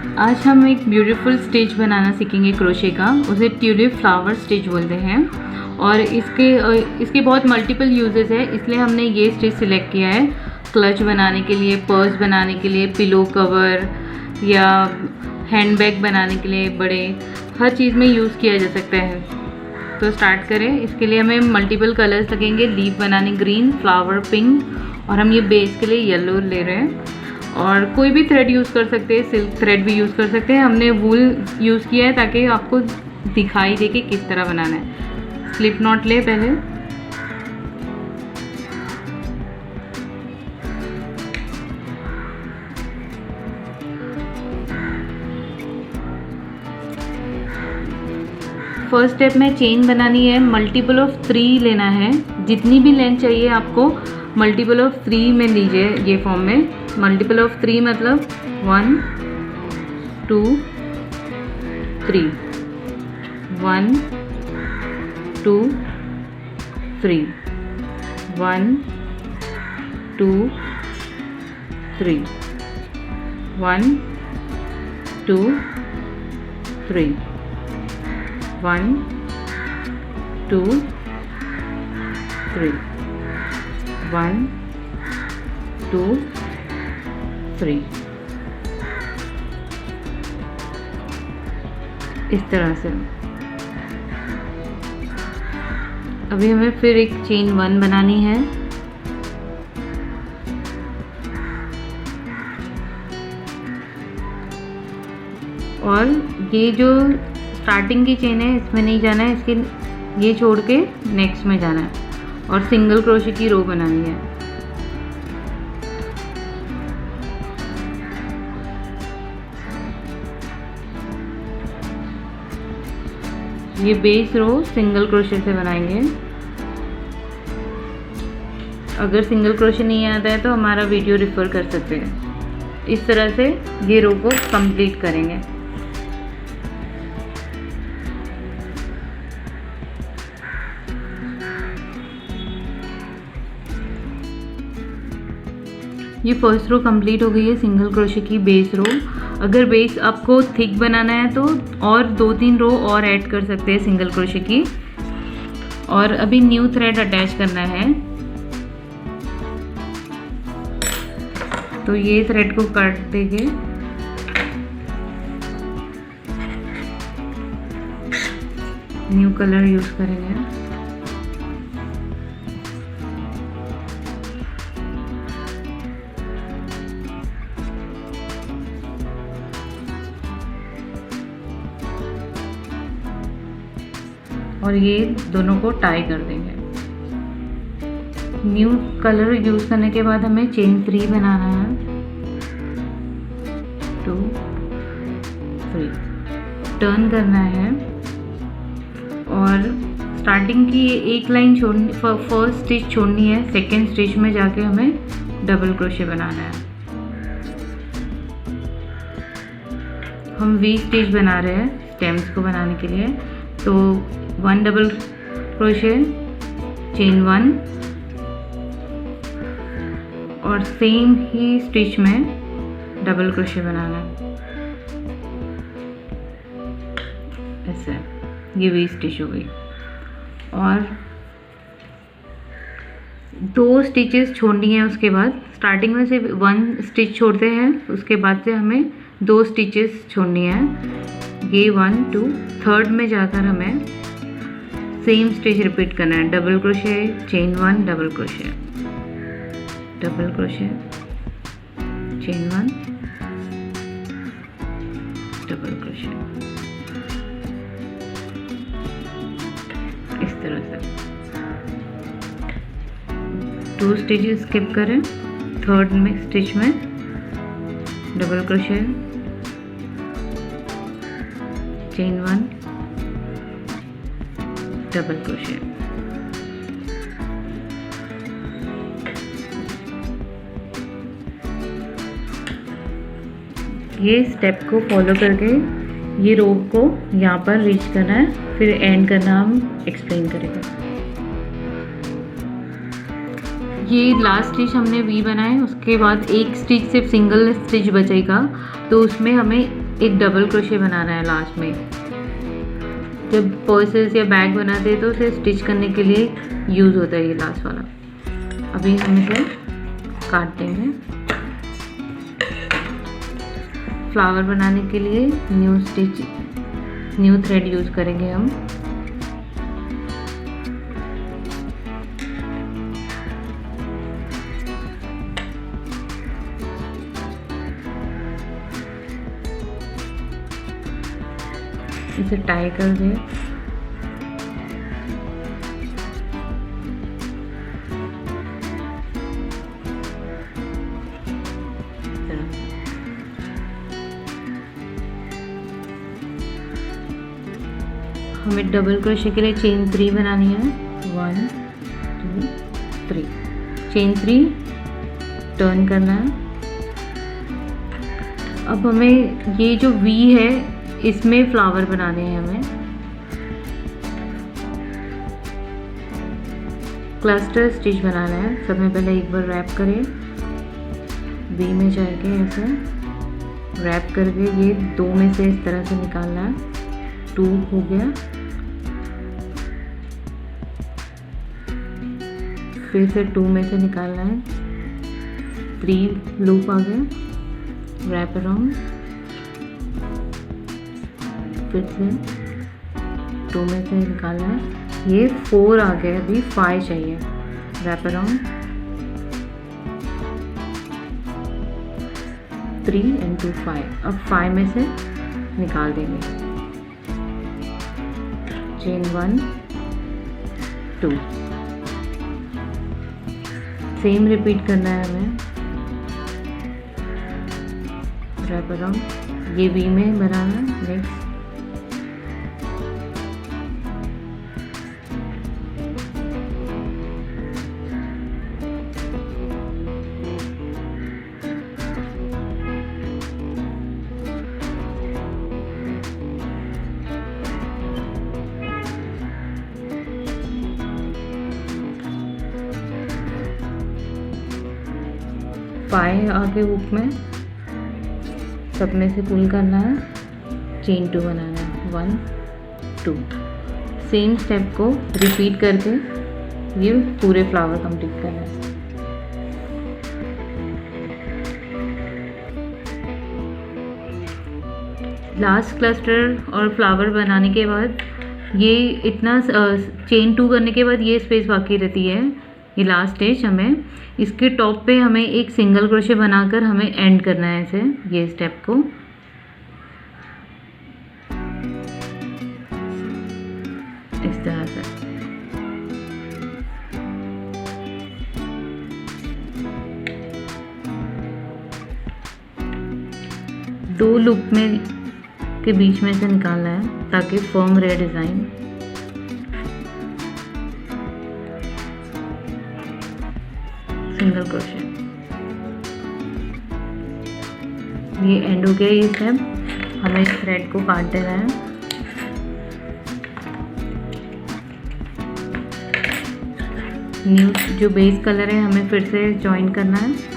आज हम एक ब्यूटीफुल स्टिच बनाना सीखेंगे क्रोशे का। उसे ट्यूलिप फ्लावर स्टिच बोलते हैं और इसके बहुत मल्टीपल यूजेस है, इसलिए हमने ये स्टिच सिलेक्ट किया है। क्लच बनाने के लिए, पर्स बनाने के लिए, पिलो कवर या हैंडबैग बनाने के लिए, बड़े हर चीज़ में यूज़ किया जा सकता है। तो स्टार्ट करें। इसके लिए हमें मल्टीपल कलर्स लगेंगे। लीफ बनाने ग्रीन, फ्लावर पिंक और हम ये बेस के लिए येलो ले रहे हैं। और कोई भी थ्रेड यूज़ कर सकते हैं, सिल्क थ्रेड भी यूज़ कर सकते हैं। हमने वूल यूज़ किया है ताकि आपको दिखाई दे कि किस तरह बनाना है। स्लिप नॉट ले पहले। फर्स्ट स्टेप में चेन बनानी है। मल्टीपल ऑफ 3 लेना है। जितनी भी लेंथ चाहिए आपको मल्टीपल ऑफ 3 में लीजिए। ये फॉर्म में मल्टीपल ऑफ 3 मतलब 1 2 3, 1 2 3, 1 2 3, 1 2 3, 1 2 3, 1 2 3। इस तरह से अभी हमें फिर एक चेन 1 बनानी है। और ये जो स्टार्टिंग की चेन है इसमें नहीं जाना है, इसके ये छोड़ के नेक्स्ट में जाना है और सिंगल क्रोशे की रो बनानी है। ये बेस रो सिंगल क्रोशे से बनाएंगे। अगर सिंगल क्रोशे नहीं आता है तो हमारा वीडियो रेफर कर सकते हैं। इस तरह से ये रो को कंप्लीट करेंगे। ये फर्स्ट रो कंप्लीट हो गई है सिंगल क्रोशे की बेस रो। अगर बेस आपको थिक बनाना है तो और 2-3 रो और ऐड कर सकते हैं सिंगल क्रोशे की। और अभी न्यू थ्रेड अटैच करना है, तो ये थ्रेड को काट देंगे। न्यू कलर यूज करेंगे। और ये दोनों को टाई कर देंगे। न्यू कलर यूज़ करने के बाद हमें चेन 3 बनाना है। 2 3 टर्न करना है और स्टार्टिंग की एक लाइन छोड़नी, फर्स्ट स्टिच छोड़नी है। सेकेंड स्टिच में जाके हमें डबल क्रोशे बनाना है। हम वी स्टिच बना रहे हैं स्टेम्स को बनाने के लिए। तो 1 डबल क्रोशे, चेन 1 और सेम ही स्टिच में डबल क्रोशे बनाना है। ऐसे ये वी स्टिच हो गई। और 2 स्टिचेस छोड़नी है। उसके बाद स्टार्टिंग में सिर्फ 1 स्टिच छोड़ते हैं, उसके बाद से हमें 2 स्टिचेस छोड़नी है। ये 1 2 थर्ड में जाकर हमें सेम स्टिच रिपीट करना है। Double crochet, chain 1 double crochet, double crochet, chain 1 double crochet. इस तरह से 2 स्टिचेस स्किप करें। थर्ड में स्टिच में double crochet, chain 1 double crochet. ये स्टेप को फॉलो करके ये रो को यहाँ पर रीच करना है, फिर एंड करना हम एक्सप्लेन करेंगे। ये लास्ट स्टिच हमने वी बनाए, उसके बाद एक स्टिच सिर्फ सिंगल स्टिच बचेगा, तो उसमें हमें एक डबल क्रोशे बनाना है लास्ट में। जब पर्सेस या बैग बनाते हैं तो उसे स्टिच करने के लिए यूज़ होता है ये लास्ट वाला। अभी हम इसे काट देंगे। फ्लावर बनाने के लिए न्यू थ्रेड यूज़ करेंगे हम। इसे टाई कर दें। हमें डबल क्रोशे के लिए चेन 3 बनानी है। 1 2 3 चेन 3 टर्न करना है। अब हमें ये जो वी है इसमें फ्लावर बनाने हैं। हमें क्लस्टर स्टिच बनाना है। सबसे पहले एक बार रैप करें, वी में जाके ऐसे रैप करके ये 2 में से इस तरह से निकालना है। 2 हो गया, फिर से 2 में से निकालना है। 3 लूप आ गया, रैप अराउंड, फिर से 2 में से निकालना है। ये 4 आ गया, अभी 5 चाहिए। Wrap around 3 and 2 5। अब 5 में से निकाल देंगे। चेन 1 2 सेम रिपीट करना है हमें। रैप अराउंड ये वी में बनाना है। नेक्स्ट फाइव आगे हुक में सब में से पुल करना है। चेन 2 बनाना है। 1 2 सेम स्टेप को रिपीट करके ये पूरे फ्लावर कंप्लीट करना है। लास्ट क्लस्टर और फ्लावर बनाने के बाद ये इतना चेन 2 करने के बाद ये स्पेस बाकी रहती है। ये लास्ट स्टेज हमें इसके टॉप पे हमें एक सिंगल क्रोशे बनाकर हमें एंड करना है ऐसे ये स्टेप को। इस तरह से दो लूप में के बीच में से निकालना है ताकि फर्म रहे डिज़ाइन। सिंगल क्रोशे, ये एंड हो गया ये स्टेप। हमें इस थ्रेड को काट देना है। न्यू जो बेस कलर है हमें फिर से ज्वाइन करना है।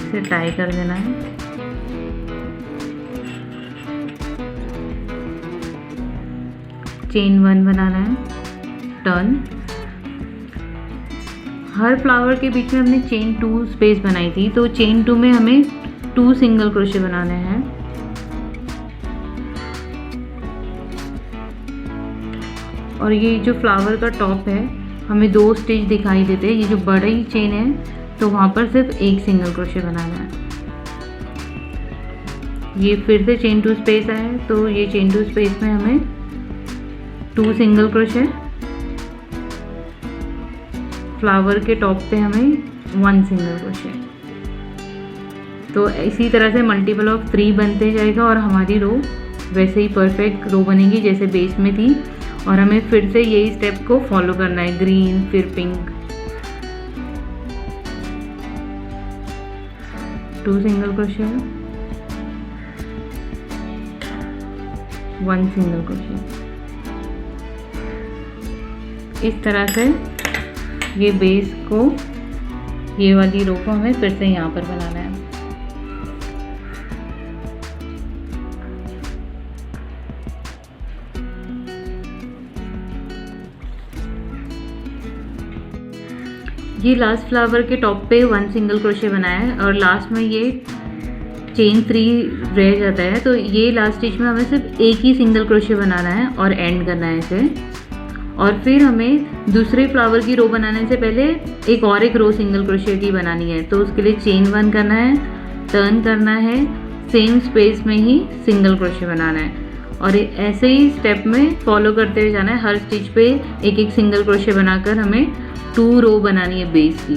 इसे टाई कर देना है। चेन 1 बनाना है। टर्न, हर फ्लावर के बीच में हमने चेन 2 स्पेस बनाई थी, तो चेन 2 में हमें 2 सिंगल क्रोशे बनाने हैं। और ये जो फ्लावर का टॉप है हमें 2 स्टिच दिखाई देते हैं। ये जो बड़ी चेन है तो वहाँ पर सिर्फ एक सिंगल क्रोशे बनाना है। ये फिर से चेन 2 स्पेस है, तो ये चेन 2 स्पेस में हमें 2 सिंगल क्रोशे। फ्लावर के टॉप पे हमें 1 सिंगल क्रोशे। तो इसी तरह से मल्टीपल ऑफ 3 बनते जाएगा और हमारी रो वैसे ही परफेक्ट रो बनेगी जैसे बेस में थी। और हमें फिर से यही स्टेप को फॉलो करना है, ग्रीन फिर pink. 2 single crochet, 1 single crochet. इस तरह से ये बेस को, ये वाली रो को हमें फिर से यहाँ पर बनाना है। ये लास्ट फ्लावर के टॉप पे 1 सिंगल क्रोशे बनाया है और लास्ट में ये चेन 3 रह जाता है, तो ये लास्ट स्टिच में हमें सिर्फ एक ही सिंगल क्रोशे बनाना है और एंड करना है इसे। और फिर हमें दूसरे फ्लावर की रो बनाने से पहले एक रो सिंगल क्रोशे की बनानी है, तो उसके लिए चेन 1 करना है, टर्न करना है, सेम स्पेस में ही सिंगल क्रोशे बनाना है और ऐसे ही स्टेप में फॉलो करते हुए जाना है। हर स्टिच पे एक एक सिंगल क्रोशे बनाकर हमें 2 रो बनानी है बेस की।